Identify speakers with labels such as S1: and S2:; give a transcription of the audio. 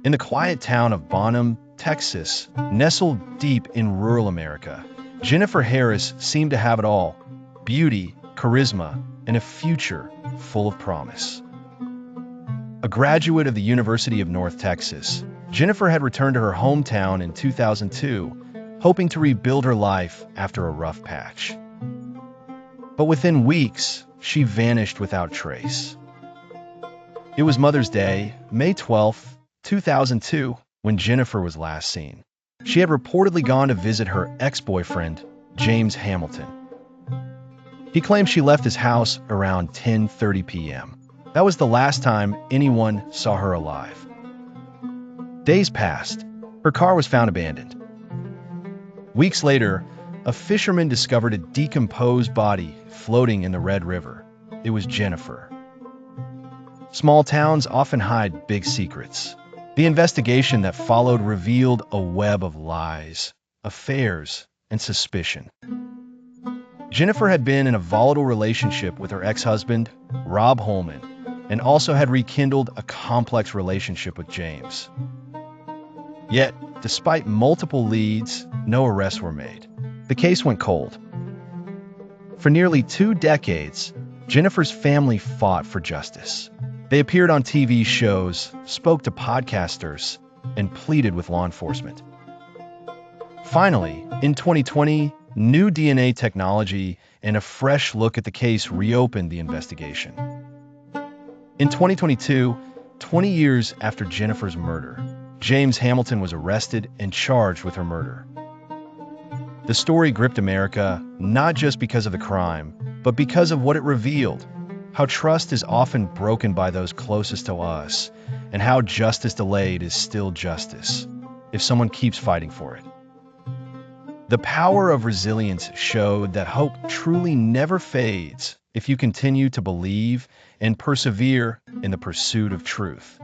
S1: In the quiet town of Bonham, Texas, nestled deep in rural America, Jennifer Harris seemed to have it all: beauty, charisma, and a future full of promise. A graduate of the University of North Texas, Jennifer had returned to her hometown in 2002, hoping to rebuild her life after a rough patch. But within weeks, she vanished without trace. It was Mother's Day, May 12, 2002, when Jennifer was last seen. She had reportedly gone to visit her ex-boyfriend, James Hamilton. He claimed she left his house around 10:30 p.m. That was the last time anyone saw her alive. Days passed. Her car was found abandoned. Weeks later, a fisherman discovered a decomposed body floating in the Red River. It was Jennifer. Small towns often hide big secrets. The investigation that followed revealed a web of lies, affairs, and suspicion. Jennifer had been in a volatile relationship with her ex-husband, Rob Holman, and also had rekindled a complex relationship with James. Yet, despite multiple leads, no arrests were made. The case went cold. For nearly 2 decades, Jennifer's family fought for justice. They appeared on TV shows, spoke to podcasters, and pleaded with law enforcement. Finally, in 2020, new DNA technology and a fresh look at the case reopened the investigation. In 2022, 20 years after Jennifer's murder, James Hamilton was arrested and charged with her murder. The story gripped America not just because of the crime, but because of what it revealed: how trust is often broken by those closest to us, and how justice delayed is still justice, if someone keeps fighting for it. The power of resilience showed that hope truly never fades if you continue to believe and persevere in the pursuit of truth.